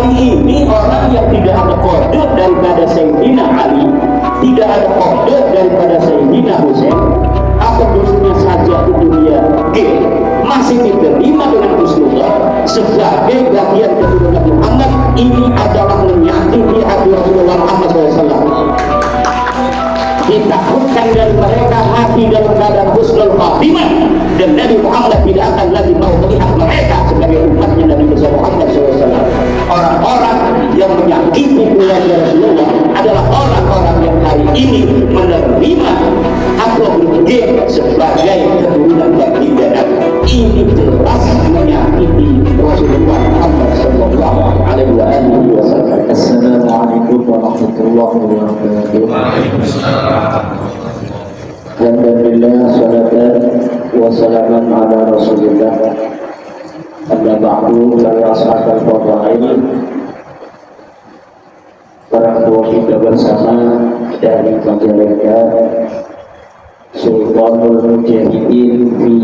hari ini orang yang tidak ada kode daripada Sayyidina Ali, tidak ada kode daripada Sayyidina Husain, atau dulunya saja itu dia G, masih diterima dengan Rasulullah sebagai bagian keturunan Muhammad. Ini adalah menyakiti hati Rasulullah Muhammad SAW. Ditakutkan dari mereka mati dalam keadaan husnul khatimah, dan Nabi Muhammad tidak akan lagi mau melihat mereka sebagai umatnya Nabi Muhammad SAW. Orang-orang yang menyakiti keluarga Rasulullah adalah orang-orang yang hari ini menerima atau bergeng sebagai keturunan baginda Nabi. Ini jelas menyakiti Rasulullah Muhammad SAW. Assalamualaikum warahmatullahi wabarakatuh. Alhamdulillah, salatan wa salaman ala Rasulillah. Amma ba'du, para ashabul fadail, para tua kita bersama dari Majalengka, Sultanul Mujahidin di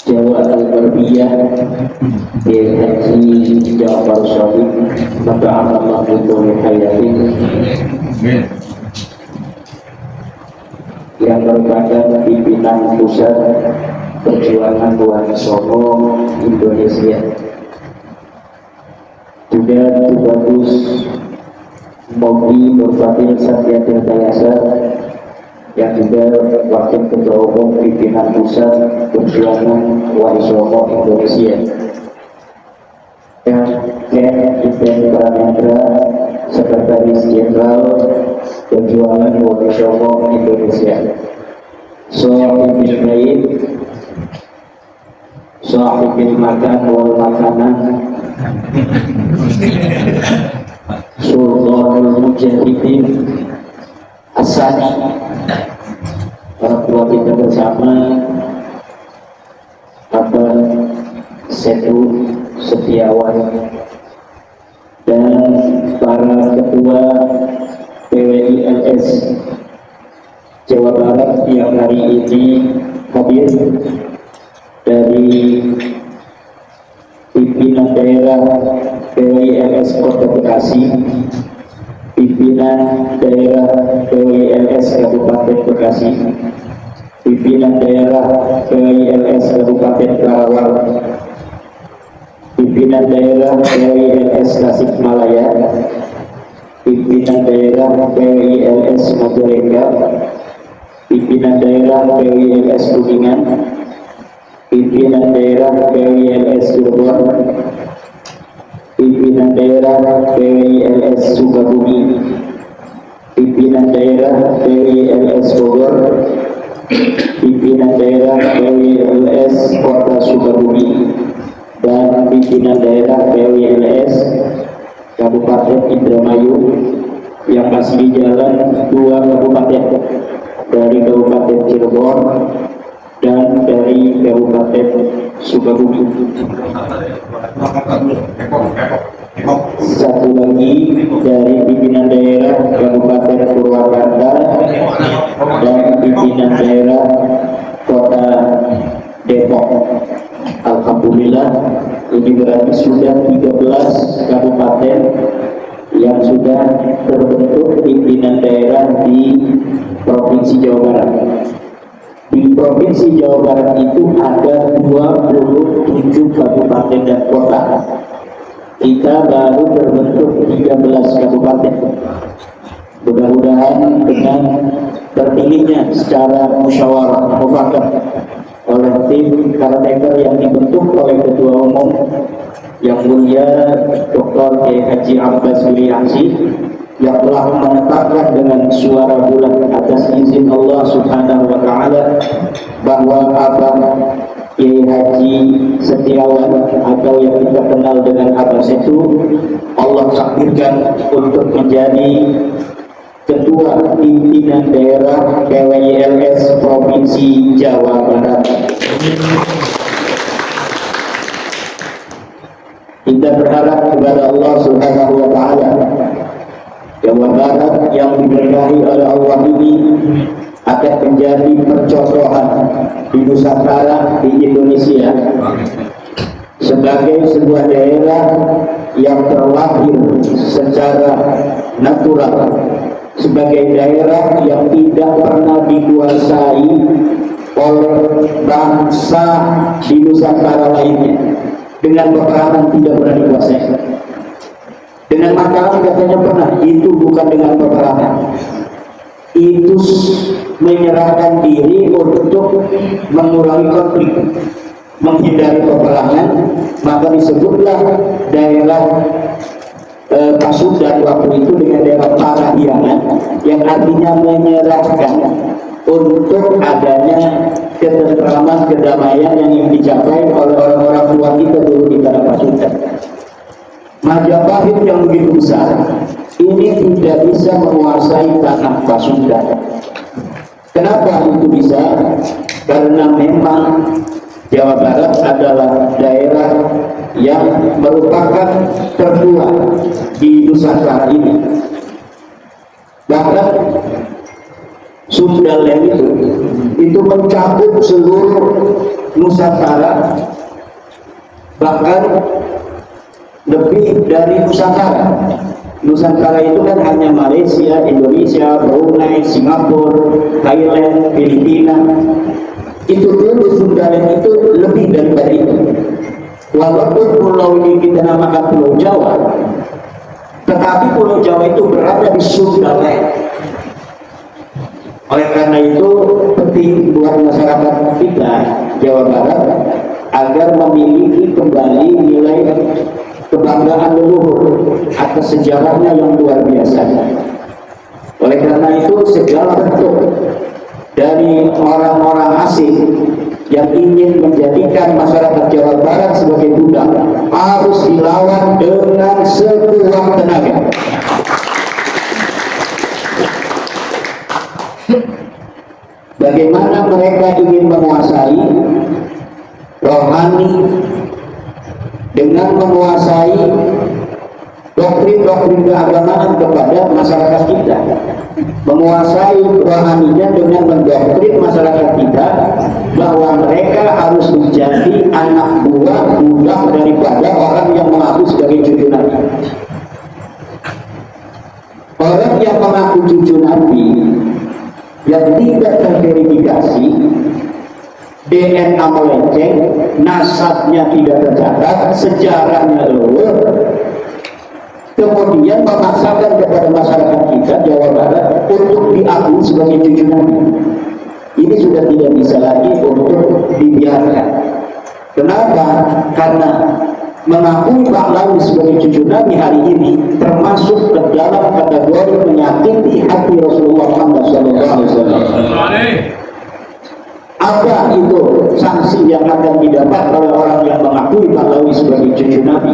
Jawa Al-Barbiyah, Haji Ja'far Shadiq, maka Allah Bidul Hayatin, yang merupakan pimpinan pusat perjuangan Wonosobo Indonesia. Juga Tubagus Mogi Nurfatil Satya Tirtayasa, yang juga wakil ketua umum pimpinan pusat perjuangan Wonosobo Indonesia. Yang Ibn Pranendra, Sekretaris Jenderal Perjuangan Wonosobo Indonesia. Sohibil Bait, Sohibil Makan wal Makanan, Sultanul Mujahidin Asani, para tua kita bersama, Bapak Setu Setiawan, dan para ketua PWILS Jawa Barat yang hari ini hadir, dari pimpinan daerah PWILS Kota Bekasi, pimpinan daerah PWILS Kabupaten Bekasi, pimpinan daerah PWILS Kabupaten Karawang, pimpinan daerah PWILS Tasikmalaya, pimpinan daerah PWILS Majalengka, pimpinan daerah PWILS Kuningan, pimpinan daerah PWILS Cirebon, pimpinan daerah PWILS Sukabumi, pimpinan daerah PWILS Bogor, pimpinan daerah PWILS Kota Sukabumi, dan pimpinan daerah PWILS Kabupaten Indramayu yang masih di jalan 2 kabupaten, dari Kabupaten Cirebon dan dari Kabupaten Sukabumi. Satu lagi dari pimpinan daerah Kabupaten Purwakarta dan pimpinan daerah Kota Depok. Alhamdulillah, ini berarti sudah 13 kabupaten yang sudah terbentuk pimpinan daerah di Provinsi Jawa Barat. Di Provinsi Jawa Barat itu ada 27 kabupaten dan kota. Kita baru terbentuk 13 kabupaten. Mudah-mudahan dengan terpilihnya secara musyawarah mufakat oleh tim caretaker yang dibentuk oleh Ketua Umum Yang Mulia Dr. Haji Abbas Wiliangsi, yang telah menetapkan dengan suara bulat atas izin Allah Subhanahu wa Ta'ala bahwa Abang Kiai Haji Setiawan atau yang kita kenal dengan Abah Setu, Allah takdirkan untuk menjadi Ketua Pimpinan Daerah PWILS Provinsi Jawa Barat. Kita berharap kepada Allah Subhanahu wa Ta'ala, Jawa Barat yang diberkahi oleh Allah ini akan menjadi percontohan di Nusantara, di Indonesia, sebagai sebuah daerah yang terlahir secara natural sebagai daerah yang tidak pernah dikuasai oleh bangsa di Nusantara lainnya, dengan peperangan tidak pernah dikuasai. Dengan Mataram katanya pernah, itu bukan dengan peperangan, itu menyerahkan diri untuk mengurangi konflik, menghindari peperangan. Maka disebutlah daerah Pasundan waktu itu dengan daerah Parahyangan, yang artinya menyerahkan untuk adanya ketentraman, kedamaian yang ingin dicapai oleh orang-orang tua kita dulu di tanah Pasundan. Majapahit yang begitu besar ini tidak bisa menguasai tanah Pasundan. Kenapa itu bisa? Karena memang Jawa Barat adalah daerah yang merupakan tertua di Nusantara ini. Bahkan Sundaland itu mencakup seluruh Nusantara, bahkan lebih dari Nusantara. Nusantara itu kan hanya Malaysia, Indonesia, Brunei, Singapura, Thailand, Filipina. Itu dulu Sundaland itu lebih daripada itu. Walaupun pulau ini kita namakan Pulau Jawa, tetapi Pulau Jawa itu berada di Sundaland. Oleh karena itu penting buat masyarakat kita Jawa Barat agar memiliki kembali nilai kebanggaan leluhur atas sejarahnya yang luar biasa. Oleh karena itu segala bentuk dari orang-orang asing yang ingin menjadikan masyarakat Jawa Barat sebagai budak harus dilawan dengan sekuat tenaga. Bagaimana mereka ingin menguasai rohani dengan menguasai doktrin-doktrin keagamaan kepada masyarakat kita, menguasai rohaninya dengan mendoktrin masyarakat kita bahwa mereka harus menjadi anak buah budak daripada orang yang mengaku sebagai cucu Nabi. Orang yang mengaku cucu Nabi yang tidak terverifikasi, DNA melenceng, nasabnya tidak tercatat, sejarahnya luhur, kemudian memaksakan kepada masyarakat kita Jawa Barat untuk diakui sebagai cucu Nabi. Ini sudah tidak bisa lagi untuk dibiarkan. Kenapa? Karena mengakui Pak Lawi sebagai cucu Nabi hari ini termasuk ke dalam kategori menyakiti hati Rasulullah Muhammad SAW. Apa itu sanksi yang akan didapat oleh orang yang mengakui Pak Lawi sebagai cucu Nabi?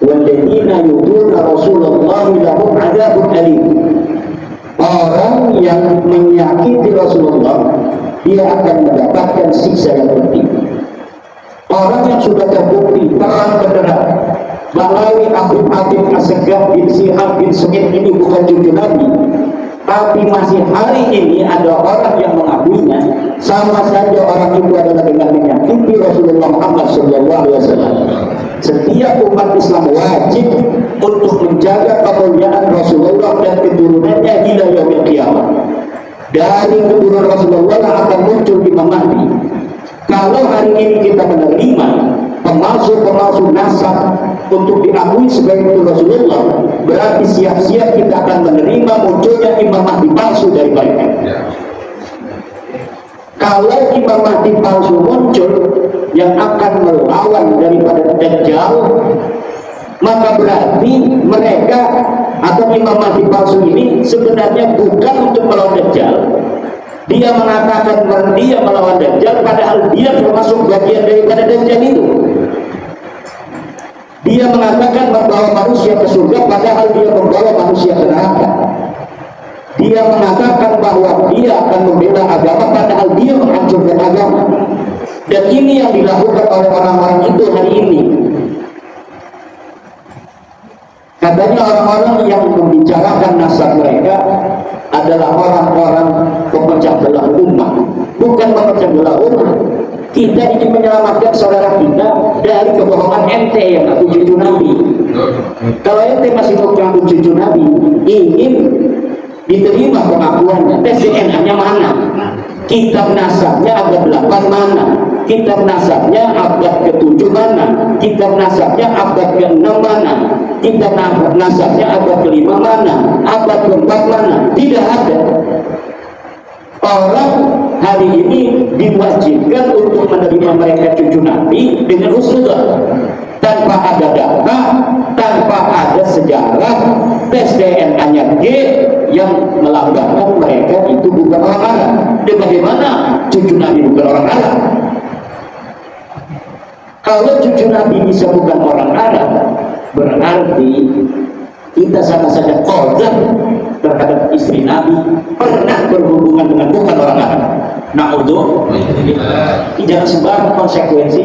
Walladzina yu'duna Rasulullah lahum 'adzabun alim. Orang yang menyakiti Rasulullah, dia akan mendapatkan siksa yang pedih. Orang yang sudah terbukti terang benderang Balawi Habib Assegaf bin Sihab bin Sumit ini bukan cucu Nabi, tapi masih hari ini ada orang yang mengakuinya, sama saja orang itu adalah dengan menyakiti Rasulullah Muhammad SAW. Setiap umat Islam wajib untuk menjaga kemuliaan Rasulullah dan keturunannya hingga yaumil qiyamah. Dari keturunan Rasulullah akan muncul Imam Mahdi. Kalau hari ini kita menerima pemalsu-pemalsu nasab untuk diakui sebagai Rasulullah, berarti siap-siap kita akan menerima munculnya Imam Mahdi palsu dari mereka. Kalau Imam Mahdi palsu muncul yang akan melawan daripada Dajjal, maka berarti mereka atau Imam Mahdi palsu ini sebenarnya bukan untuk melawan Dajjal. Dia mengatakan dia melawan Dajjal, padahal dia termasuk bagian daripada Dajjal itu. Dia mengatakan membawa manusia ke surga, padahal dia membawa manusia ke neraka. Dia mengatakan bahwa dia akan membela agama, padahal dia menghancurkan agama. Dan ini yang dilakukan oleh orang-orang itu hari ini. Katanya orang-orang yang membicarakan nasab mereka adalah orang-orang pemecah belah umat. Bukan pemecah belah umat. Kita ingin menyelamatkan saudara kita dari kebohongan ente yang aku cucu Nabi. Kalau ente masih mau ngaku cucu Nabi, ingin diterima pengakuannya, tes DNA-nya mana? Kitab nasabnya abad 8 mana? Kitab nasabnya abad ke-7 mana? Kitab nasabnya abad ke-6 mana? Kitab nasabnya abad ke-5 mana? Abad ke-4 mana? Tidak ada. Orang hari ini diwajibkan untuk menerima mereka cucu Nabi dengan husnudzon, tanpa ada data, tanpa ada sejarah, tes DNA-nya G yang melambangkan mereka itu bukan orang Arab. Dan bagaimana cucu Nabi bukan orang Arab? Kalau cucu Nabi bisa bukan orang Arab, berarti kita sama saja qadzaf terhadap istri Nabi, pernah berhubungan dengan bukan orang Arab. Na'udzubillah. Jangan sembarang konsekuensi.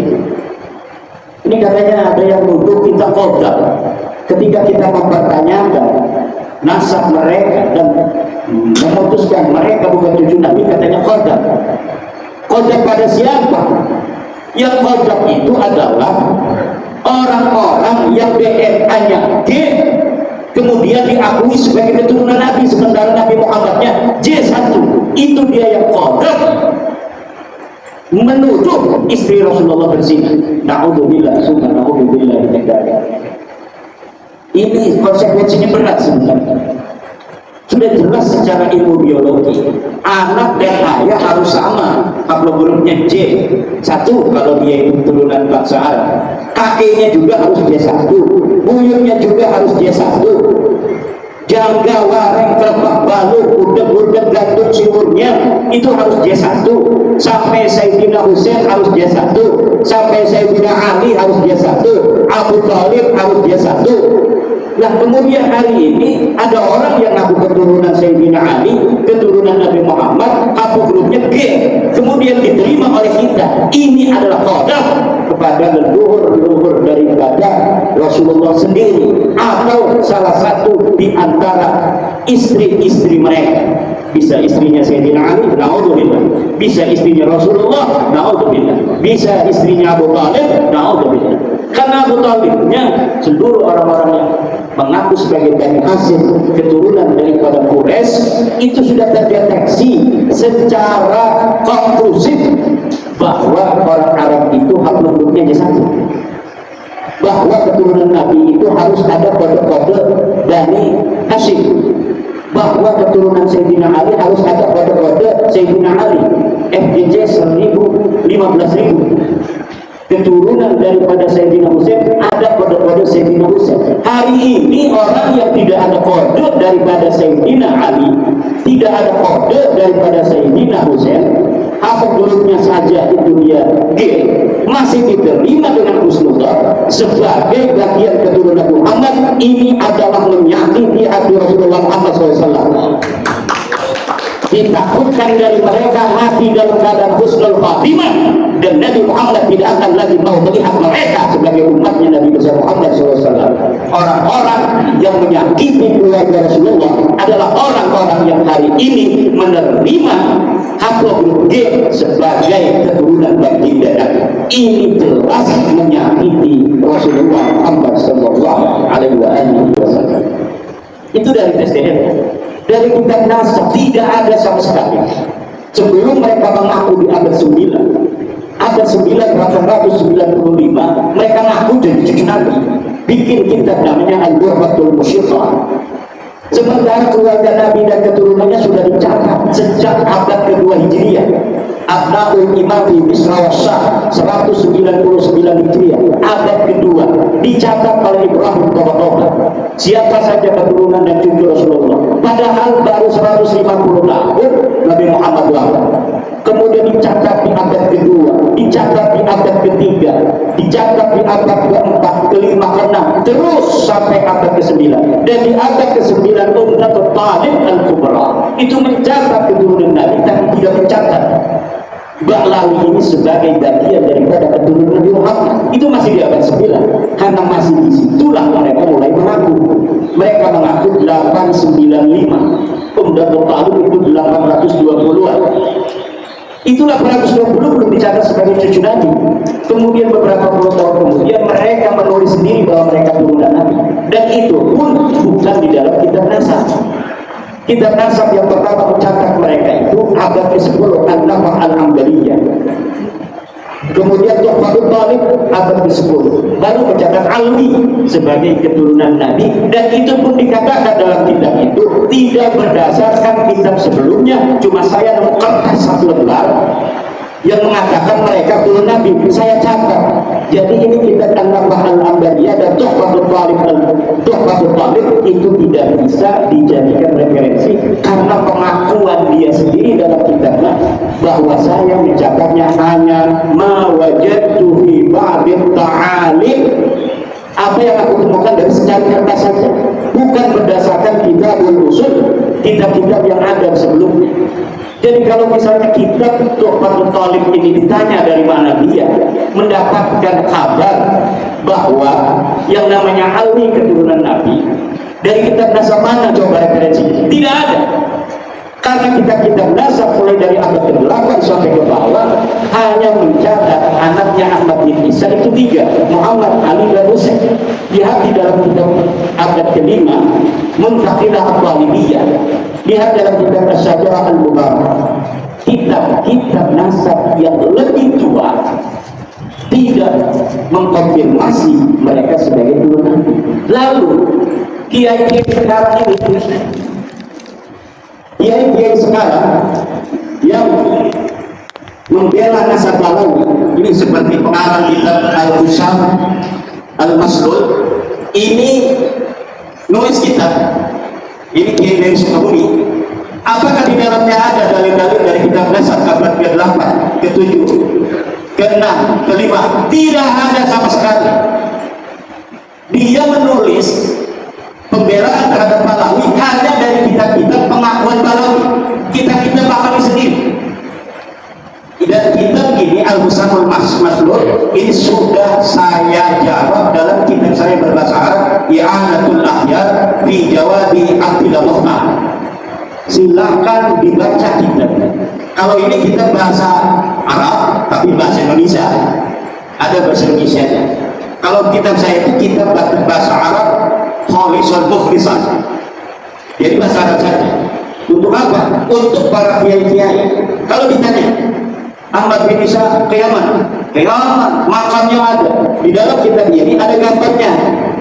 Ini katanya ada yang nuduh kita qadzaf ketika kita mempertanyakan nasab mereka dan memutuskan mereka bukan cucu Nabi, katanya qadzaf. Qadzaf pada siapa? Yang qadzaf itu adalah orang-orang yang DNA-nya G kemudian diakui sebagai keturunan Nabi, sementara Nabi Muhammadnya J1. Itu dia yang qadzaf, menuduh istri Rasulullah berzina. Na'udzubillah, summa na'udzubillah. Ini konsekuensinya berat sebenarnya. Sudah jelas secara ilmu biologi, anak dan ayah harus sama. Haplogrup-nya J1 kalau dia itu turunan bangsa Arab. Kakeknya juga harus J1, buyutnya juga harus J1. Jangga, wareng, kerbak, baluk, udeg-udeg, gandum, siurnya itu harus J1. Sampai Sayyidina Husain harus J1, sampai Sayyidina Ali harus J1, Abu Thalib harus J1. Nah kemudian hari ini ada orang yang ngaku keturunan Sayyidina Ali, keturunan Nabi Muhammad, haplogrupnya G, kemudian diterima oleh kita. Ini adalah qadzaf kepada leluhur daripada Rasulullah sendiri, atau salah satu di antara istri-istri mereka. Bisa istrinya Sayyidina Ali, na'udzubillah. Bisa istrinya Rasulullah, na'udzubillah. Bisa istrinya Abu Thalib, na'udzubillah. Karena Abu Thalibnya seluruh orang-orang yang mengaku sebagai Bani Hashim, keturunan daripada Quraisy, itu sudah terdeteksi secara konklusif bahwa orang Arab itu haplogramnya J1, bahwa keturunan Nabi itu harus ada kode-kode Bani Hashim, bahwa keturunan Sayyidina Ali harus ada kode-kode Sayyidina Ali, FJJ 1000, 15.000. Keturunan daripada Sayyidina Husain ada kode-kode Sayyidina Husain. Hari ini orang yang tidak ada kode daripada Sayyidina Ali, tidak ada kode daripada Sayyidina Husain, haplogramnya saja itu dia G, masih diterima dengan husnudzon sebagai bagian keturunan Muhammad. Ini adalah menyakiti hati Rasulullah Muhammad SAW. Ditakutkan dari mereka mati dalam keadaan husnul khatimah, dan Nabi Muhammad tidak akan lagi mau melihat mereka sebagai umatnya Nabi besar Muhammad SAW. Orang-orang yang menyakiti keluarga Rasulullah adalah orang-orang yang hari ini menerima haplogrup G sebagai keturunan baginda Nabi. Ini jelas menyakiti Rasulullah Muhammad SAW. Itu dari tes DNA. Dari kitab nasab tidak ada sama sekali. Sebelum mereka mengaku di abad 9, abad 995, mereka ngaku jadi cucu Nabi, bikin kitab namanya Al-Ghurratul Musyiqah. Sementara keluarga Nabi dan keturunannya sudah dicatat sejak abad kedua Hijriah. Abnaul Imam Misra Wasyah 199 Hijriah, abad kedua, dicatat oleh Ibrahim Toba-Toba. Siapa saja keturunan dan cucu Rasulullah. Padahal baru 150 tahun Nabi Muhammad wafat. Kemudian dicatat di abad kedua, dicatat di abad ketiga, dicatat di abad keempat, kelima, keenam, terus sampai abad ke-9. Dan di abad ke-9 Ummatul Talib Al-Kubra itu mencatat keturunan Nabi, tapi tidak mencatat Ba'lawi ini sebagai bagian daripada keturunan Nabi Muhammad. Itu masih di abad 9, karena masih disitulah mereka mulai mengaku. Mereka mengaku 895, Ummatul Talib itu 820-an. Itulah 420 belum dicatat sebagai cucu Nabi. Kemudian beberapa puluh tahun kemudian mereka menulis sendiri bahwa mereka turunan Nabi. Dan itu pun bukan di dalam kitab nasab. Kitab nasab yang pertama mencatat mereka itu abad ke-10 An-Nafah Al-Hamdaliyah. Kemudian Tuhfatul Talib abad ke-10 baru mencatat Alwi sebagai keturunan Nabi, dan itu pun dikatakan dalam kitab itu tidak berdasarkan kitab sebelumnya. Cuma saya nemu kertas satu lembar yang mengatakan mereka turun Nabi, saya catat. Jadi ini kitab An-Nafah Al-Hamdaliyah dan Tuhfatul Talib itu tidak bisa dijadikan referensi karena pengakuan dia sendiri dalam kitabnya bahwa saya mencatatnya hanya ma wajadtu fi ba'dit ta'alim, apa yang aku temukan dari secari kertas saja, bukan berdasarkan kitabul usul, kitab-kitab yang ada sebelumnya. Jadi kalau misalnya kitab Tuhfatul Talib ini ditanya dari mana dia mendapatkan kabar bahwa yang namanya Alwi keturunan Nabi, dari kitab nasab mana coba referensinya? Tidak ada. Karena kitab-kitab nasab mulai dari abad ke-8 sampai ke bawah hanya mencatat anaknya Ahmad bin Isa itu 3, Muhammad, Ali, dan Husain. Lihat di dalam kitab abad ke-5 Muntaqidah At-Talibiyah. Lihat dalam kitab Asy-Syajarah Al-Mubarakah. Kitab-kitab nasab yang lebih tua tidak mengkonfirmasi mereka sebagai turunan. Lalu kiai-kiai sekarang yang membela nasab Balawi ini seperti pengarang kitab Al-Husam Al-Maslul ini nulis kitab ini kiai dari Sukabumi. Apakah di dalamnya ada dalil-dalil dari kitab nasab abad ke-8, ke-7, ke-6, ke-5? Tidak ada sama sekali. Dia menulis pembelaan terhadap Balawi hanya dari kitab-kitab pengakuan Balawi, kitab-kitab Balawi sendiri. Dan kitab ini Al-Husamul Maslul ini sudah saya jawab dalam kitab saya berbahasa Arab, I'anatul Ahyar fi Jawabi Abdillah Muhammad. Silakan dibaca kitabnya. Kalau ini kitab bahasa Arab tapi bahasa Indonesia, ada bahasa Indonesia. Kalau kitab saya itu kitab bahasa Arab khalisan mukhlisan, jadi bahasa Arab saja. Untuk apa? Untuk para kiai-kiai. Kalau ditanya Ahmad bin Isa kiamat, makamnya ada. Di dalam kitab ini ada gambarnya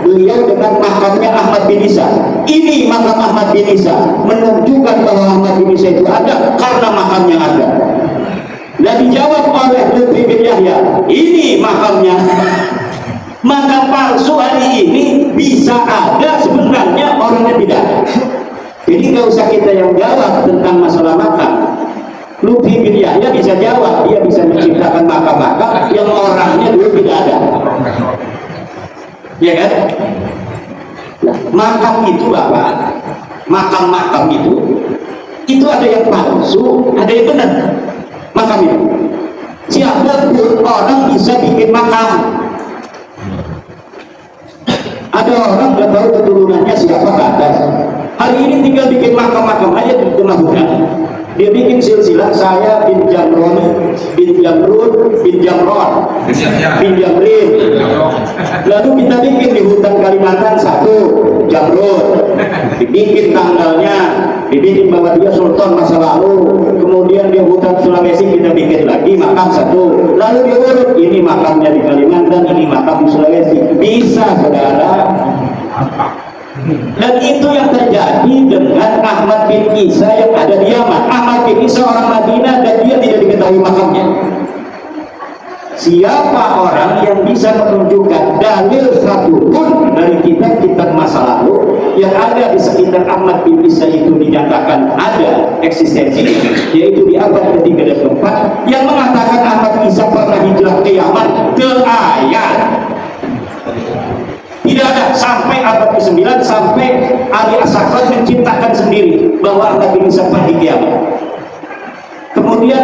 beliau dengan makamnya Ahmad bin Isa. Ini makam Ahmad bin Isa, menunjukkan bahwa Ahmad bin Isa itu ada karena makamnya ada. Dan dijawab oleh Lutfi bin Yahya, ini makamnya. Makam palsu hari ini bisa ada, sebenarnya orangnya tidak ada. Jadi nggak usah kita yang jawab tentang masalah makam. Lutfi bin Yahya bisa jawab, dia bisa menciptakan makam-makam yang orangnya dulu tidak ada. Ya kan? Nah, makam itu Bapak, makam-makam itu ada yang palsu, ada yang benar. Makam itu, siapapun orang bisa bikin makam. Ada orang nggak tahu keturunannya siapa ke atas. Hari ini tinggal bikin makam-makam aja di tengah hutan. Dia bikin silsilah saya bin Jamron, bin Jamrun, bin Jamron, bin Jamrin. Lalu kita bikin di hutan Kalimantan 1 Jamrun, dibikin tanggalnya, dibikin bahwa dia sultan masa lalu. Kemudian di hutan Sulawesi kita bikin lagi makam 1. Lalu dia urut, ini makamnya di Kalimantan, ini makam di Sulawesi. Bisa saudara. Dan itu yang terjadi dengan Ahmad bin Isa yang ada di Yaman. Ahmad bin Isa orang Madinah dan dia tidak diketahui makamnya. Siapa orang yang bisa menunjukkan dalil satupun dari kitab-kitab masa lalu yang ada di sekitar Ahmad bin Isa itu dinyatakan ada eksistensi, yaitu di abad ke-3 dan ke-4, yang mengatakan Ahmad Isa pernah hijrah ke Yaman, ke ayat. Tidak ada. Sampai abad ke-9 sampai Ali As-Sakran menciptakan sendiri bahwa Ahmad bin Isa pergi ke Yaman. Kemudian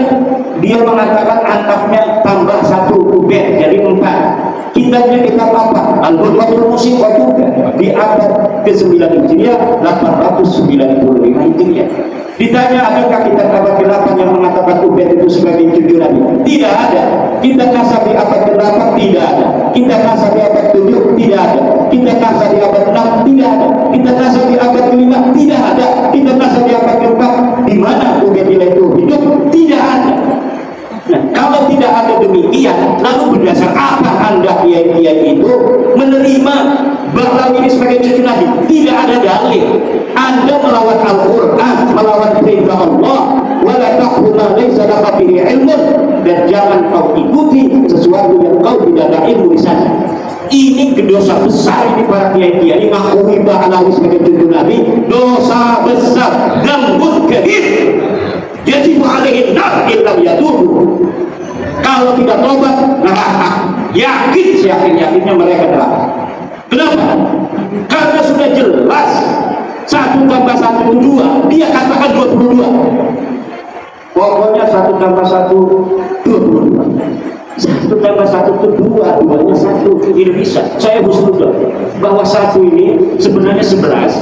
dia mengatakan anaknya tambah 1 Ubaid jadi 4. Kitabnya kitab apa? Al-Qur'anul Musibah juga di abad ke-9 Hijriah, 895 Hijriah. Ditanya adakah kitab abad ke-8 yang mengatakan Ubaid itu sebagai cucu Nabi? Tidak ada. Kitab Nasab di abad ke-8 tidak ada. Kitab Nasab di abad ke-7 tidak ada. Kitab Nasab di abad ke-6 tidak ada. Kitab Nasab di abad ke-5 tidak ada. Kitab Nasab di abad ke-4 di mana Ubaidillah itu hidup tidak ada. Nah, kalau tidak ada demikian, lalu berdasar apa Anda kiai-kiai itu menerima Bahlawi ini sebagai cucu Nabi? Tidak ada dalil. Anda melawan Al-Quran, melawan perintah Allah, wala taqfu ma laysa laka bihi ilmun, dan jangan kau ikuti sesuatu yang kau tidak ada ilmu di sana. Ini dosa besar ini para kiai-kiai mengakui Bahlawi sebagai cucu Nabi, dosa besar, dzambun kabir. Yajibu alaihi nar illam yatubu. Kalau tidak tobat, neraka. Yakin, yakin-yakinnya mereka neraka. Kenapa? Karena sudah jelas 1 tambah 1 itu 2. Dia katakan 22. Pokoknya 1 tambah 1 22. 1 tambah 1 itu 2, 2-nya 1. Tidak bisa. Saya husnudon bahwa 1 ini sebenarnya 11,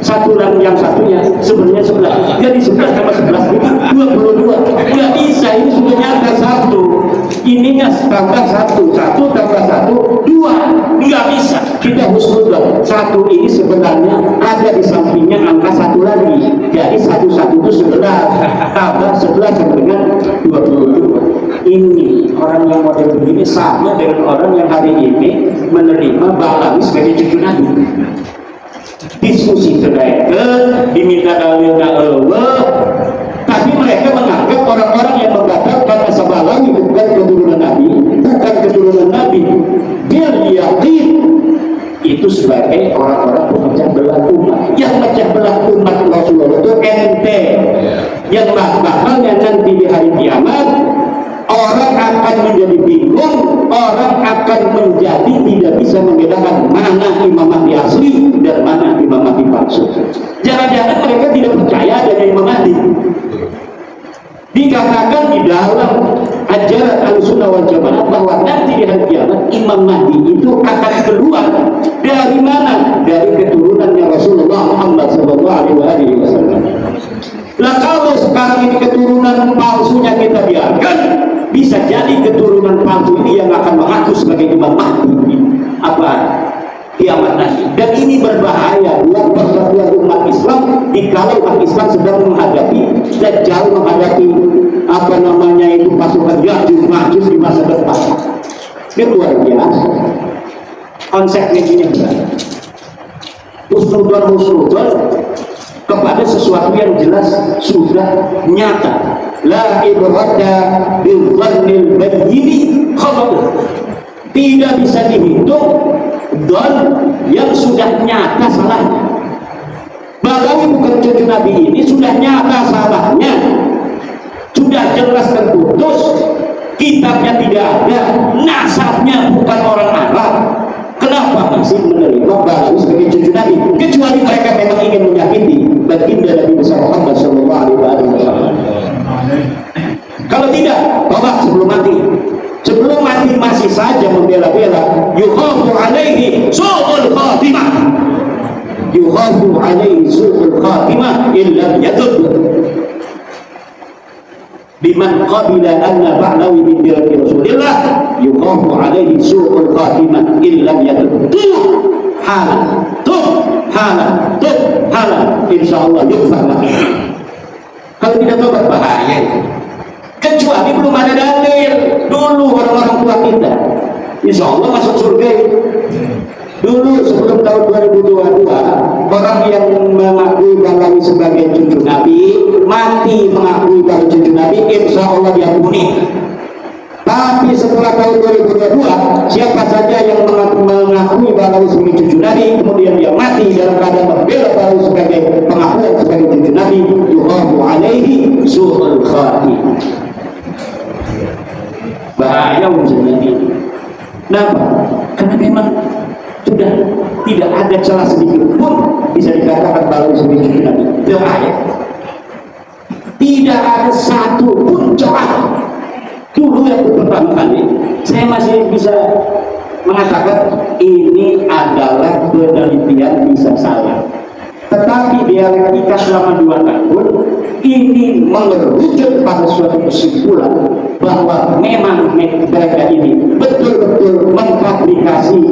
1 dan yang satunya sebenarnya 11. Jadi 11 tambah 11 itu 22. Tidak bisa, ini sudah nyata 1. Ininya tambah 1, 1 tambah 1 2. Tidak bisa. Kita husnudon 1 ini sebenarnya ada di sampingnya angka 1 lagi. Jadi 1 itu 11 tambah 11 sama dengan 22. Ini orang yang model begini sama dengan orang yang hari ini menerima Bahlawi sebagai cucu Nabi. Diskusi terkait diminta dalil tapi mereka menganggap orang-orang yang mengatakan asal Bahlawi bukan keturunan Nabi, bukan keturunan Nabi, dia yakin itu sebagai orang-orang pemecah belah umat. Yang pecah belah umat Rasulullah itu ente. Yang bakalnya nanti di hari kiamat orang akan menjadi bingung, orang akan menjadi tidak bisa membedakan mana Imam Mahdi asli dan mana Imam Mahdi palsu. Jangan-jangan mereka tidak percaya adanya Imam Mahdi. Dikatakan di dalam ajaran Ahlussunnah wal Jamaah bahwa nanti di hari kiamat Imam Mahdi itu akan keluar dari mana? Dari keturunannya Rasulullah Muhammad SAW. Nah, kalau sekarang ini keturunan palsunya kita biarkan, bisa jadi keturunan palsu ini yang akan mengaku sebagai Imam Mahdi kiamat nanti. Dan ini berbahaya buat persatuan umat Islam dikala umat Islam sedang menghadapi Dajjal, menghadapi pasukan Ya'juj Ma'juj di masa depan. Ini luar biasa. Konsepnya ini husnudon kepada sesuatu yang jelas sudah nyata. La ibrata bil dhannil bayyini khata'u. Tidak bisa dihitung don yang sudah nyata salahnya. Bahlawi bukan cucu Nabi ini sudah nyata salahnya, sudah jelas terputus, kitabnya tidak ada, nasabnya bukan orang Arab. Kenapa masih menerima Bahlawi sebagai cucu Nabi? Kecuali mereka memang ingin menyakiti baginda Nabi besar Muhammad SAW. Kalau tidak, tobat sebelum mati. Sebelum mati masih saja membela-bela. Yukhafu alaihi su'ul khatimah. Yukhafu alaihi su'ul khatimah illa yatub. Biman qabila anna Bahlawi min dirati Rasulillah yukhafu alaihi su'ul khatimah illa yatub. Halah. Insyaallah yukfar lagi. Kalau tidak tobat bahaya. Kecuali belum ada dalil. Dulu orang-orang tua kita insya Allah masuk surga. Dulu sebelum tahun 2022 orang yang mengakui Bahlawi sebagai cucu Nabi mati mengakui sebagai cucu Nabi, insya Allah diampuni. Tapi setelah tahun 2022 siapa saja yang mengakui Bahlawi sebagai cucu Nabi kemudian dia mati dalam keadaan membela Bahlawi sebagai pengakuan sebagai cucu Nabi, yukhafu alaihi su'ul khatimah. Bahaya unsur ini. Kenapa? Karena memang sudah tidak ada celah sedikit pun bisa dikatakan Bahlawi sebagai cucu Nabi. Bahaya. Tidak ada satu pun celah. Dulu yang pertama kali saya masih bisa mengatakan ini adalah penelitian bisa salah. dialektika selama 2 tahun ini mengerucut pada suatu kesimpulan bahwa memang mereka ini betul-betul mengfabrikasi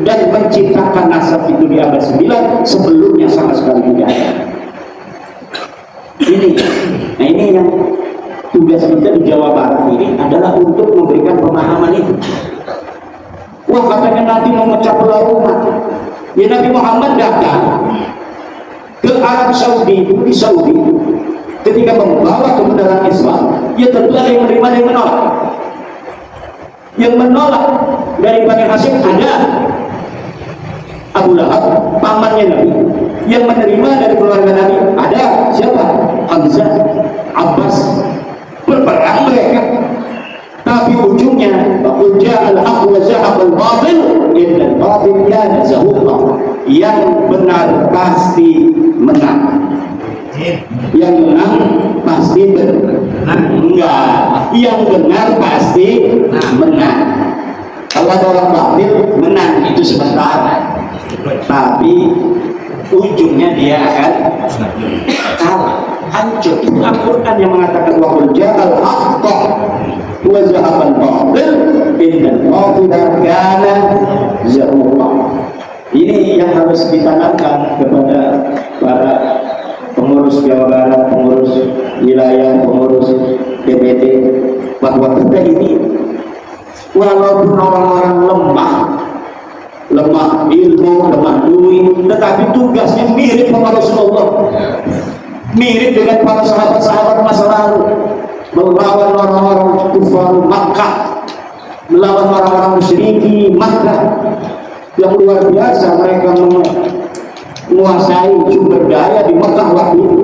dan menciptakan nasab itu di abad 9 sebelumnya sama sekali tidak ada. Ini yang tugas kita di Jawa Barat ini adalah untuk memberikan pemahaman itu. Wah, katanya nanti mau memecah belah umat. Ya, Nabi Muhammad datang ke Arab Saudi, di Saudi, ketika membawa kebenaran Islam, ya tentu ada yang menerima dan yang menolak. Yang menolak dari Bani Hashim ada Abu Lahab, pamannya Nabi. Yang menerima dari keluarga Nabi ada siapa? Hamzah, Abbas. Berperang mereka, tapi ujungnya ja'al haqq wa zahaqal batil innal batil kana zahuqa. Yang benar pasti menang. Yang menang pasti benar. Enggak, yang benar pasti menang. Kalau ada orang batil menang itu sebentar, tapi ujungnya dia akan kalah, hancur. Itu Al-Quran yang mengatakan wa qul ja'al haqq wa zahaqal batil innal batila kana zahuqa. Ini yang harus ditanamkan kepada para pengurus Jawa Barat, pengurus wilayah, pengurus DPD, bahwa kita ini walaupun orang-orang lemah ilmu, lemah duit, tetapi tugasnya mirip sama Rasulullah, mirip dengan para sahabat-sahabat masa lalu, melawan orang-orang kufar Makkah, melawan orang-orang musyriki Makkah yang luar biasa. Mereka menguasai sumber daya di Makkah waktu itu,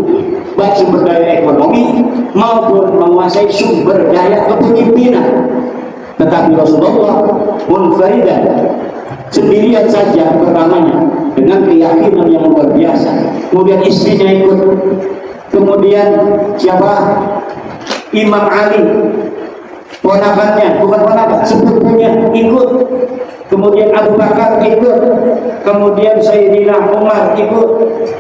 baik sumber daya ekonomi maupun menguasai sumber daya kepemimpinan. Tetapi Rasulullah munfaridan, sendirian saja pertamanya dengan keyakinan yang luar biasa. Kemudian istrinya ikut, kemudian siapa? Imam Ali, ponakannya, bukan ponakan, sepupunya ikut, kemudian Abu Bakar ikut, kemudian Sayyidina Umar ikut,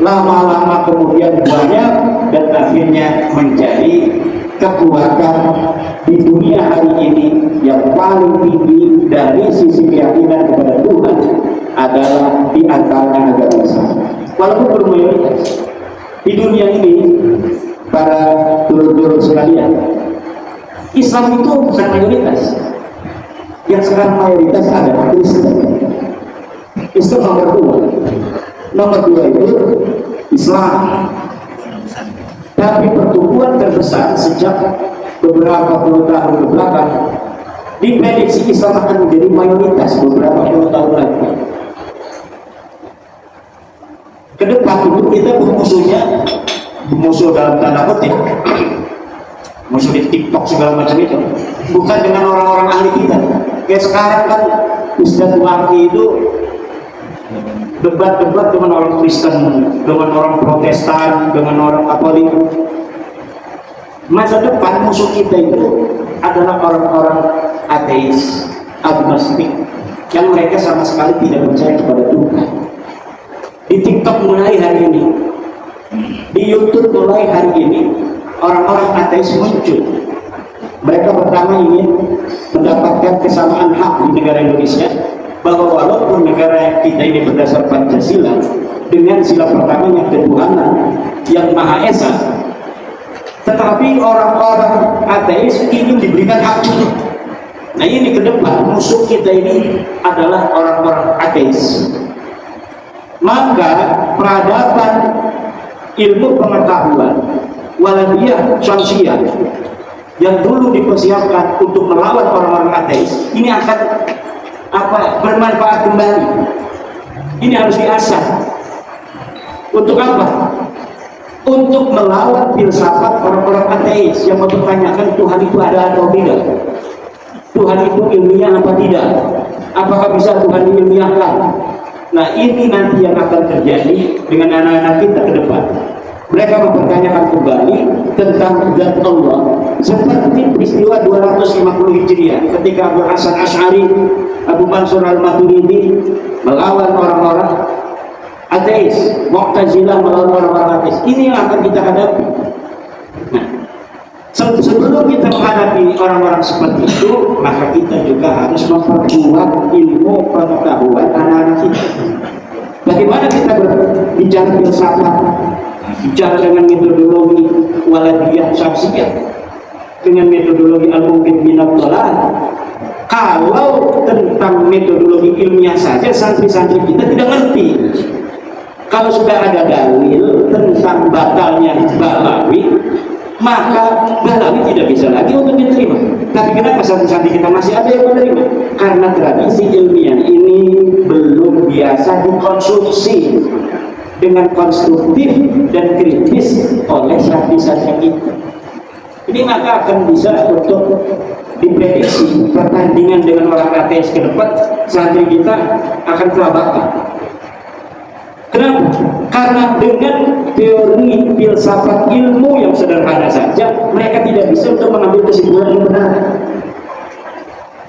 lama-lama kemudian banyak dan akhirnya menjadi kekuatan di dunia hari ini yang paling tinggi dari sisi keyakinan kepada Tuhan adalah di antaranya agama Islam. Walaupun bermayoritas di dunia ini, para turun-turun sekalian, Islam itu bukan mayoritas. Yang sekarang mayoritas adalah Kristen. Islam nomor 2 itu Islam. Tapi pertumbuhan terbesar sejak beberapa puluh tahun ke belakang, diprediksi Islam akan menjadi mayoritas beberapa puluh tahun lagi. Ke depan itu kita musuh dalam tanda kutip, musuh di TikTok segala macam itu, bukan dengan orang-orang ahli kita. Kayak sekarang kan Ustadz Wafi itu debat-debat dengan orang Kristen, dengan orang Protestan, dengan orang Katolik. Masa depan musuh kita itu adalah orang-orang ateis, agnostik, yang mereka sama sekali tidak percaya kepada Tuhan. Di TikTok mulai hari ini, di YouTube mulai hari ini, orang-orang ateis muncul. Mereka pertama ingin mendapatkan kesamaan hak di negara Indonesia, bahwa walaupun negara kita ini berdasar Pancasila dengan sila pertamanya ketuhanan yang Maha Esa, tetapi orang-orang ateis ingin diberikan hak cuti. Nah, ini ke depan musuh kita ini adalah orang-orang ateis. Maka peradaban ilmu pengetahuan waladiyah syamsiyah yang dulu dipersiapkan untuk melawan orang-orang ateis ini akan bermanfaat kembali. Ini harus diasah. Untuk apa? Untuk melawan filsafat orang-orang ateis yang mempertanyakan Tuhan itu ada atau tidak, Tuhan itu ilmiah apa tidak, apakah bisa Tuhan diilmiahkan. Nah, ini nanti yang akan terjadi dengan anak-anak kita ke depan. Mereka mempertanyakan kembali tentang zat Allah, seperti peristiwa 250 Hijriah ketika Abu Hasan Asy'ari, Abu Mansur Al-Maturidi melawan orang-orang ateis, Mu'tazilah melawan orang-orang ateis. Ini yang akan kita hadapi. Nah, sebelum kita menghadapi orang-orang seperti itu, maka kita juga harus memperkuat ilmu pengetahuan anak-anak kita. Bagaimana kita berbicara filsafat, bicara dengan metodologi waladiyah syamsiyah, dengan metodologi al-mungkin minat tolak. Kalau tentang metodologi ilmiah saja santri-santri kita tidak ngerti. Kalau sudah ada dalil tentang batalnya Balawi, maka Balawi tidak bisa lagi untuk diterima. Tapi kenapa santri-santri kita masih ada yang menerima? Karena tradisi ilmiah ini belum biasa dikonsumsi dengan konstruktif dan kritis oleh santri-santri kita. Ini maka akan bisa untuk diprediksi pertandingan dengan orang ateis ke depan, santri kita akan kelabakan. Kenapa? Karena dengan teori filsafat ilmu yang sederhana saja, mereka tidak bisa untuk mengambil kesimpulan yang benar.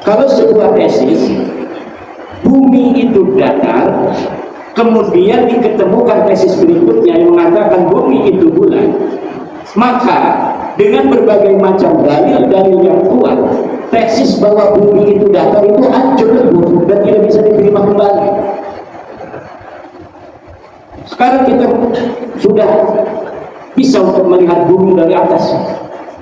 Kalau sebuah tesis, bumi itu datar, kemudian diketemukan tesis berikutnya yang mengatakan bumi itu bulat, maka dengan berbagai macam dalil-dalil yang kuat, tesis bahwa bumi itu datar itu hancur lebur dan tidak bisa diterima kembali. Sekarang kita sudah bisa untuk melihat bumi dari atas.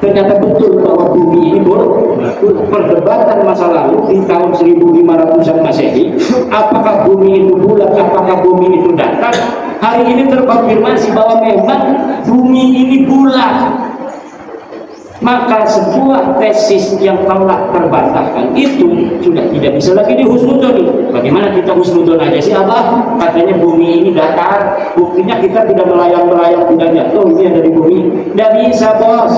Ternyata betul bahwa bumi ini bolong. Perdebatan masa lalu di tahun 1500-an Masehi, apakah bumi itu bulat, apakah bumi itu datar, hari ini terkonfirmasi bahwa memang bumi ini bulat. Maka sebuah tesis yang telah terbantahkan itu sudah tidak bisa lagi dihusnudon. Bagaimana kita husnudon aja sih Abah? Katanya bumi ini datar, buktinya kita tidak melayang-melayang, tidak jatuh, ini ada di bumi. Tidak bisa bos.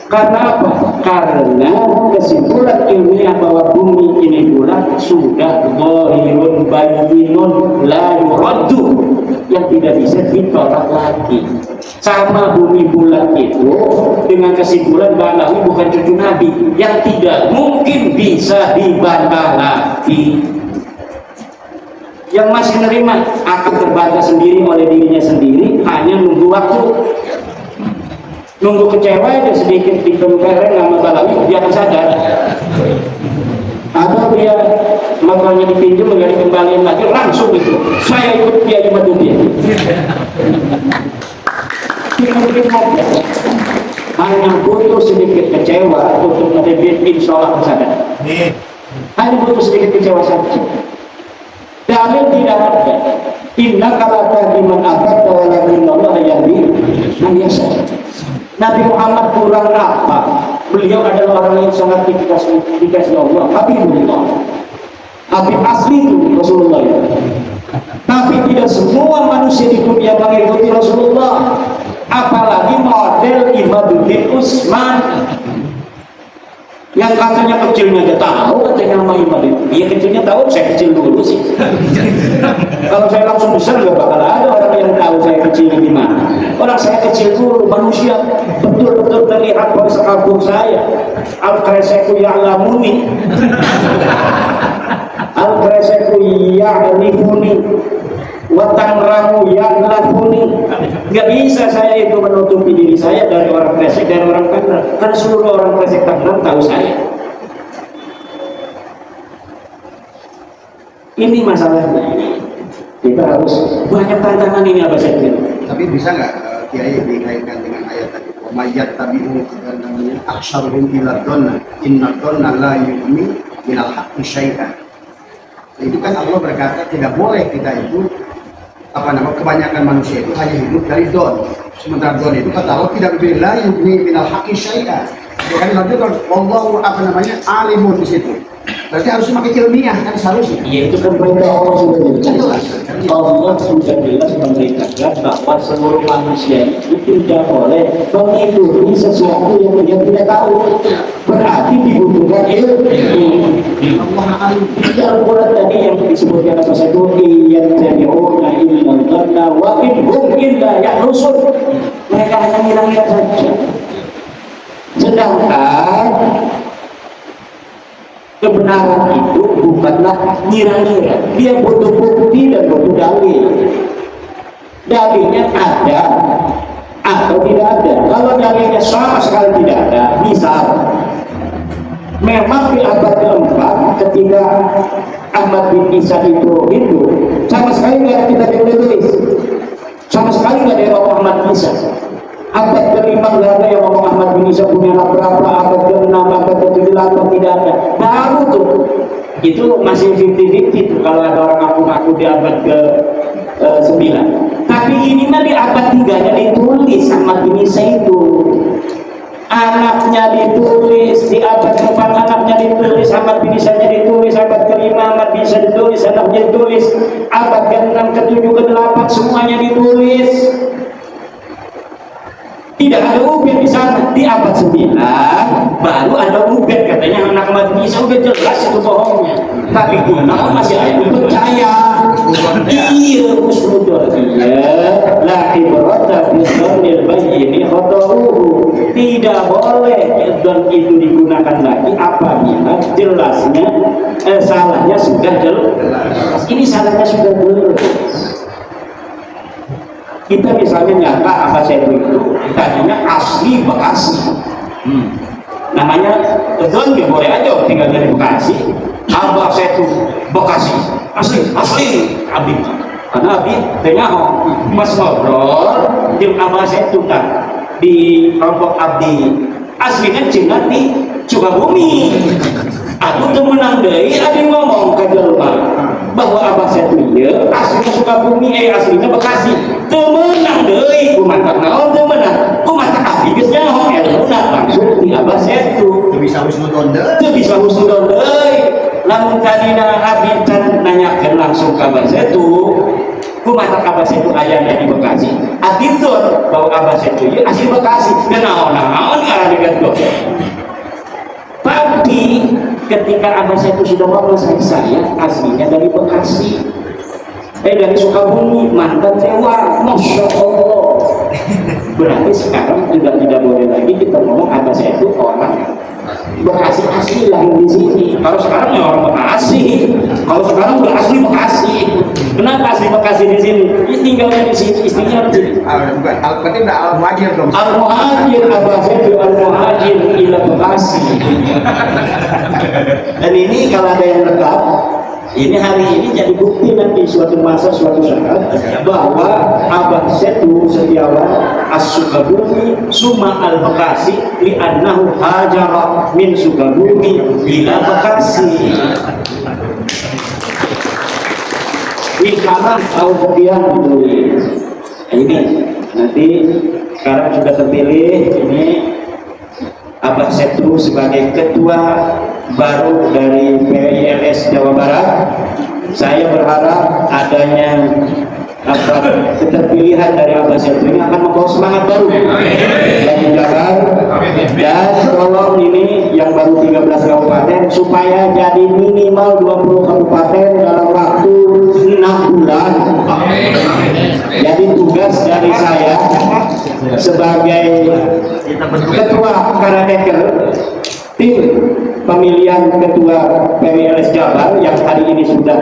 Karena apa? Karena kesimpulan ilmiah bahwa bumi ini bulat sudah dhahirun bayyinun la yuraddu, yang tidak bisa ditolak lagi. Sama bumi bulat itu dengan kesimpulan Balawi bukan cucu Nabi, yang tidak mungkin bisa dibantah lagi. Yang masih menerima akan terbatas sendiri oleh dirinya sendiri, hanya nunggu waktu. Nunggu kecewa aja sedikit ditempeleng sama Balawi, dia akan sadar. Atau dia motornya dipinjam, menjadi kembaliin lagi, langsung itu saya ikut dia cuma dia. Hanya butuh sedikit kecewa untuk menjadi insya Allah sadar. Hanya butuh sedikit kecewa saja. Dalil tidak ada. Inna kalata iman abad walakin Allah yahdi man yasha. Nabi Muhammad kurang apa? Beliau adalah orang yang sangat dikasih Allah. Habibullah, Habib asli itu Rasulullah. Tapi tidak semua manusia di dunia mengikuti Rasulullah. Apalagi model Imaduddin Utsman yang katanya kecilnya aja tahu, katanya nama Imaduddin. Iya kecilnya tahu, saya kecil dulu sih. Kalau saya langsung besar nggak bakal ada orang yang tahu saya kecilnya gimana. Orang saya kecil dulu, manusia betul-betul terlihat pada sekampung saya. Al-Kreseku ya'lamuni, Al-Kreseku ya'rifuni, Watangramu ya'lafuni. Nggak bisa saya itu menutupi diri saya dari orang Kresek, dari orang Tangerang, karena seluruh orang Kresek Tangerang tahu saya. Ini masalahnya. Kita harus banyak tantangan ini apa saya kira. Tapi bisa nggak Kiai dikaitkan dengan ayat tadi? Mayat tabi'u namanya aksharuhum ila dhanna inna dhanna la yu'min minal haqqi syai'an. Itu kan Allah berkata tidak boleh kita itu kebanyakan manusia itu hanya hidup dari don. Sementara don itu kata Allah tidak bila yu'min minal haqqi syai'an. Ya kan lanjutkan Allah alimun di situ. Berarti harus pakai ilmiah kan seharusnya. Iya, itu kan perintah Allah sudah jelas. Allah sudah jelas memberitakan bahwa seluruh manusia itu tidak boleh mengikuti sesuatu yang dia tidak tahu. Berarti dibutuhkan ilmu. Allah alim. Al-Quran tadi yang disebutkan apa saja, iyattabi'una illa dhanna wa in hum illa yahrusun. Mereka hanya ngira-ngira saja. Sedangkan kebenaran itu bukan akibatlah ngira-ngira. Dia butuh bukti dan butuh dalil. Dalilnya ada atau tidak ada. Kalau dalilnya sama sekali tidak ada, misal memang di abad keempat ketika Ahmad bin Isa itu hidup, sama sekali nggak ada kitab yang ditulis, sama sekali nggak ada yang ngomong Ahmad bin Isa. Abad kelima nggak ada yang ngomong Ahmad bin Isa punya anak berapa, abad ke-6, abad ke-8 tidak ada. Baru tuh itu masih 50-50 tuh kalau ada orang ngaku-ngaku di abad ke-9. Tapi ini mah di abad 3-nya ditulis Ahmad bin Isa itu. Anaknya ditulis di abad ke-4, anaknya ditulis, Ahmad bin Isa-nya ditulis, abad ke-5 Ahmad bin Isa ditulis, anaknya ditulis, abad ke-6, ke-7, ke-8 semuanya ditulis. Tidak ada ubed di sana. Di abad 9 baru ada ubed, katanya anak Ahmad bin Isa udah jelas itu bohongnya. Tapi gunawan masih ada yang percaya. Iya, usnudon. Iya, la ibrata bi dzannil bayyin khataruhu. Tidak boleh dan itu digunakan lagi apabila jelasnya salahnya sudah jelas. Ini salahnya sudah jelas. Kita misalnya nyata apa saya itu tadinya asli Bekasi, namanya Don dia boleh aja tinggal dari Bekasi. Abah saya itu Bekasi asli Abi, karena Abi tengah pas ngobrol di abah saya itu kan di kelompok Abdi aslinya Cina di Sukabumi. Aku tuh menang deh, ada yang ngomong ke jelma bahwa abah saya itu ya aslinya Sukabumi, aslinya Bekasi. Temenang deh, kumatak naon temenang, kumatak Abdi geus nyaho eluna langsung di abah saya itu. Bisa husnudon deh. Bisa husnudon deh. Lamun tadina Abdi can nanyakeun langsung ke abah saya itu. Kumatak abah saya itu ayahnya di Bekasi. Abdi tuh bahwa abah saya itu ya asli Bekasi. Naon-naon ngaranna gitu. Tapi ketika abah saya itu sudah ngomong saya aslinya dari Bekasi, dari Sukabumi, mantan tewa, Masya Allah. Berarti sekarang sudah tidak boleh lagi kita ngomong abah saya itu orang Bekasi asli lahir di sini. Kalau sekarang ya orang Bekasi, kalau sekarang udah asli Bekasi. Kenapa asli Bekasi di sini? Dia tinggalnya di sini, istrinya di sini. Bukan, berarti udah al-muhajir dong. Al-muhajir, abah saya itu al-muhajir ila Bekasi. Dan ini kalau ada yang rekam, ini hari ini jadi bukti nanti suatu masa suatu saat bahwa abah Setu Setiawan as-Sukabumi suma al-Bekasi li'annahu hajara min Sukabumi ila Bekasi. Ikaman Audian ditulis. Ini nanti sekarang sudah terpilih ini Abah Setu sebagai ketua baru dari PILS Jawa Barat. Saya berharap adanya keterpilihan dari Abah Setu ini akan membawa semangat baru bagi Jakarta, dan tolong ini yang baru 13 kabupaten supaya jadi minimal 20 kabupaten dalam waktu 6 bulan. Jadi tugas dari saya sebagai ketua Karateker tim pemilihan ketua PWLS Jabar yang hari ini sudah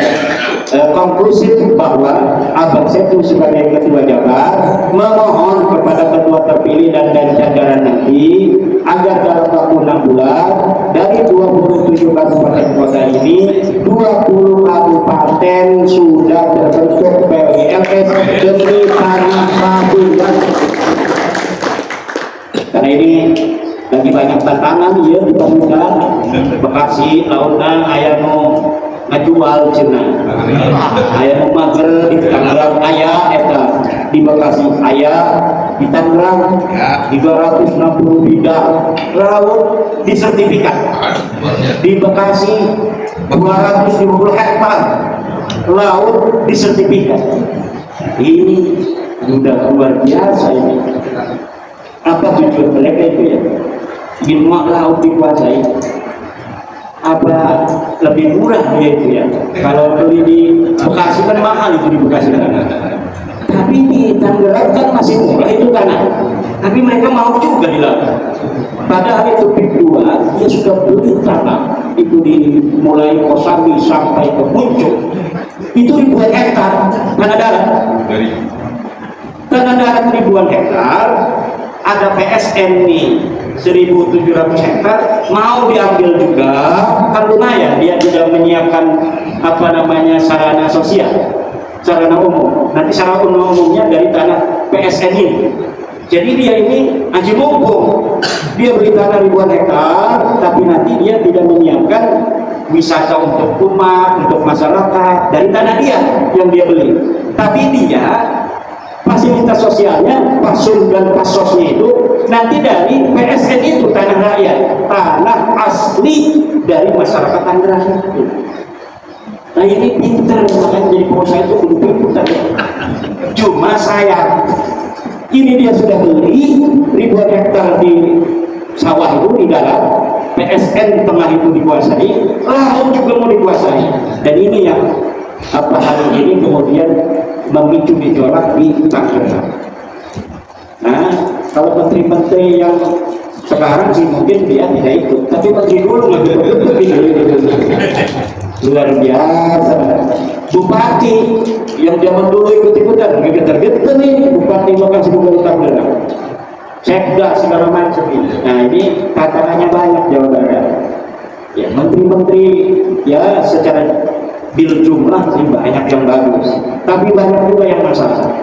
konklusif bahwa Abang Setu sebagai ketua Jabar memohon kepada ketua terpilih dan jajaran nanti agar dalam waktu 6 bulan dari 27 kabupaten kota ini 20 kabupaten sudah terbentuk PWLS demi Paripurna. Karena ini lagi banyak tantangan ya di Pemuda Bekasi lautna aya nu ngajual cenah, aya nu mager di Tangerang, aya eta di Bekasi, aya di Tangerang 360 bidang laut di sertifikat, di Bekasi 250 hektar laut di sertifikat. Ini sudah luar biasa ini. Apa tujuan mereka itu ya? Semua laut dikuasai. Apa lebih murah dia itu ya? Kalau beli di Bekasi kan mahal itu di Bekasi kan. Tapi di Tangerang kan masih murah itu tanah. Tapi mereka mau juga di laut. Padahal itu PIK 2 dia sudah beli tanah itu dimulai Kosambi sampai ke Puncuk itu ribuan hektar tanah darat ribuan hektar. Ada PSN nih 1.700 hektar mau diambil juga, kan lumayan dia tidak menyiapkan sarana sosial, sarana umum. Nanti sarana umumnya dari tanah PSN ini. Jadi dia ini haji mumpung, dia beli tanah ribuan hektar, tapi nanti dia tidak menyiapkan wisata untuk umat, untuk masyarakat dari tanah dia yang dia beli. Tapi dia fasilitas sosialnya, pasum dan pasosnya itu nanti dari PSN itu, tanah rakyat, tanah asli dari masyarakat Tangerang itu. Nah ini pintar, makanya jadi pengusaha itu kudu pintar. Cuma sayang, ini dia sudah beli ribuan hektar di sawah itu di darat, PSN tengah itu dikuasai, laut juga mau dikuasai, dan ini yang hari ini kemudian memicu gejolak di Tangerang. Nah, kalau menteri-menteri yang sekarang sih mungkin dia tidak ikut, tapi menteri dulu nggak luar biasa. Bupati yang zaman dulu ikut-ikutan, getar-getar nih Bupati Lokasi Bupati Tangerang, Sekda segala macam ini. Nah ini tantangannya banyak Jawa Barat. Ya menteri-menteri ya secara bil jumlah sih banyak yang bagus, tapi banyak juga yang masalah.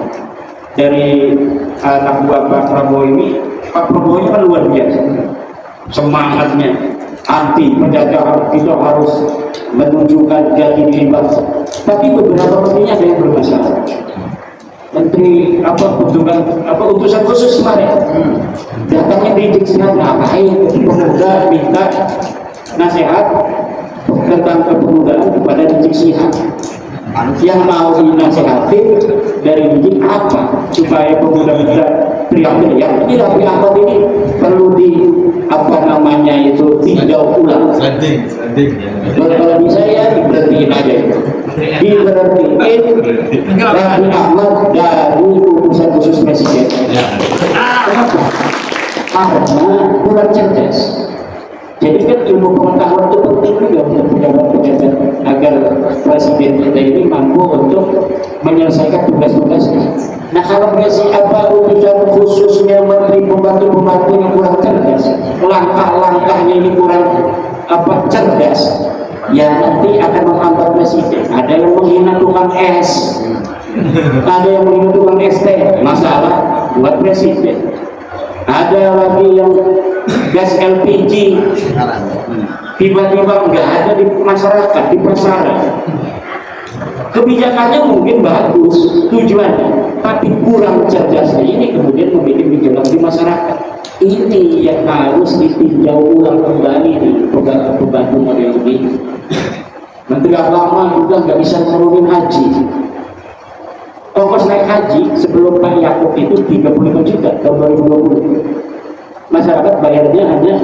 Dari anak buah Pak Prabowo ini, Pak Prabowo kan luar biasa semangatnya, anti penjajahan, kita harus menunjukkan jati diri bangsa. Tapi beberapa menterinya ada yang bermasalah. Menteri utusan khusus kemarin datangnya Rizik Sihab, ngapain pemuda minta nasihat tentang kepemudaan kepada Rizik Sihab, yang mau dinasihati dari Rizik apa supaya pemuda bisa teriak-teriak. Ini Raffi Ahmad ini perlu tinjau ulang. Kalau bisa ya diberhentiin aja itu, diberhentiin Raffi Ahmad dari utusan khusus presiden. Kenapa? Karena kurang cerdas. Jadi kan ilmu pengetahuan itu penting juga untuk pejabat-pejabat agar presiden kita ini mampu untuk menyelesaikan tugas-tugasnya. Nah kalau utusan khususnya menteri pembantu-pembantu yang kurang cerdas, langkah-langkahnya ini kurang cerdas, ya nanti akan menghambat presiden. Ada yang menghina tukang es, ada yang menghina tukang ST, masalah buat presiden. Ada lagi yang gas LPG tiba-tiba nggak ada di masyarakat, di pasaran. Kebijakannya mungkin bagus tujuannya, tapi kurang cerdasnya ini kemudian membuat gejolak di masyarakat. Ini yang harus ditinjau ulang kembali di pembantu model ini. Menteri Agama juga nggak bisa menurunin haji. Ongkos naik haji sebelum Pak Yakub itu 35 juta tahun 2020. Masyarakat bayarnya hanya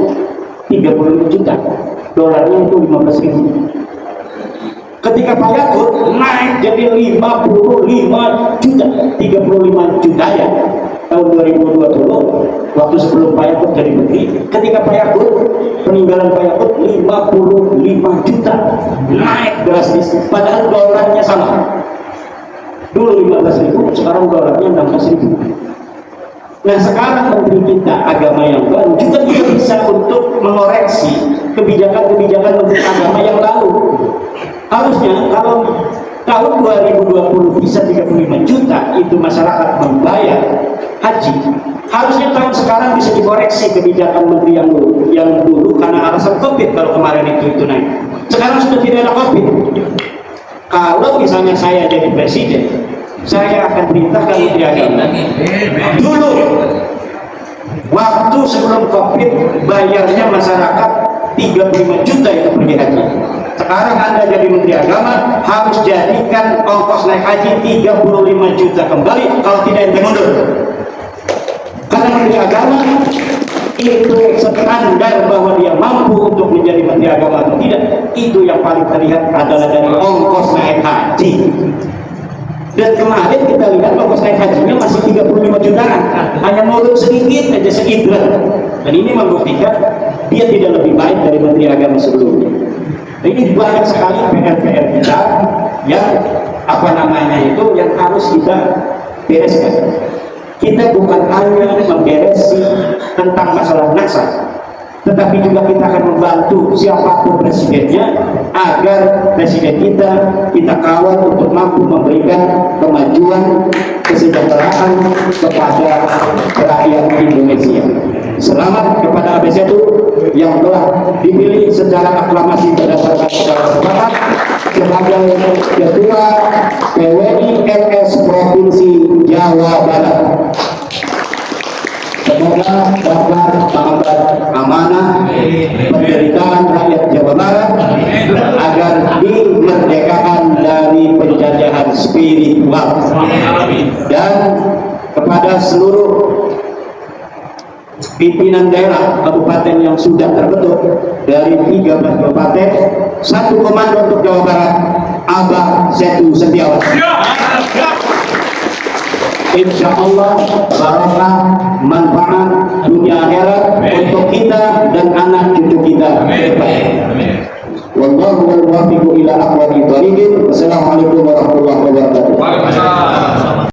35 juta, dolarnya itu 15.000. Ketika Pak Yakub naik jadi 55 juta, 35 juta ya tahun 2020, waktu sebelum Pak Yakub jadi menteri. Ketika Pak Yakub, peninggalan Pak Yakub 55 juta, naik drastis, padahal dolarnya sama. Dulu 15.000, sekarang dolarnya 16.000. Nah sekarang menteri kita agama yang baru juga tidak bisa untuk mengoreksi kebijakan-kebijakan menteri agama yang lalu. Harusnya kalau tahun 2020 bisa 35 juta itu masyarakat membayar haji, harusnya tahun sekarang bisa dikoreksi kebijakan menteri yang dulu karena alasan COVID. Kalau kemarin itu naik, sekarang sudah tidak ada COVID. Kalau misalnya saya jadi presiden, saya akan perintahkan menteri agama dulu waktu sebelum COVID bayarnya masyarakat 35 juta itu pergi haji. Sekarang Anda jadi menteri agama harus jadikan ongkos naik haji 35 juta kembali, kalau tidak ente mundur. Karena menteri agama itu standar bahwa dia mampu untuk menjadi menteri agama atau tidak, itu yang paling terlihat adalah dari ongkos naik haji. Dan kemarin kita lihat ongkos naik hajinya masih 35 jutaan, hanya muluk sedikit aja seidrat. Dan ini membuktikan dia tidak lebih baik dari Menteri Agama sebelumnya. Ini banyak sekali PR-PR kita yang yang harus kita bereskan. Kita bukan hanya memberesi tentang masalah NASA, tetapi juga kita akan membantu siapapun presidennya agar presiden kita kawal untuk mampu memberikan kemajuan kesejahteraan kepada rakyat Indonesia. Selamat kepada ABC yang telah dipilih secara aklamasi berdasarkan sepakat sebagai Ketua PWI RS Provinsi Jawa Barat. Semoga dapat mengemban amanah penderitaan rakyat Jawa Barat agar dimerdekakan dari penjajahan spiritual. Dan kepada seluruh pimpinan daerah kabupaten yang sudah terbentuk dari 13 kabupaten, 1 komando untuk Jawa Barat, Abah Setu Setiawan. Insya Allah barokah manfaat dunia akhirat untuk kita dan anak cucu kita. Wallahu wal muwaffiq ila aqwamit thoriqin. Wassalamualaikum warahmatullahi wabarakatuh.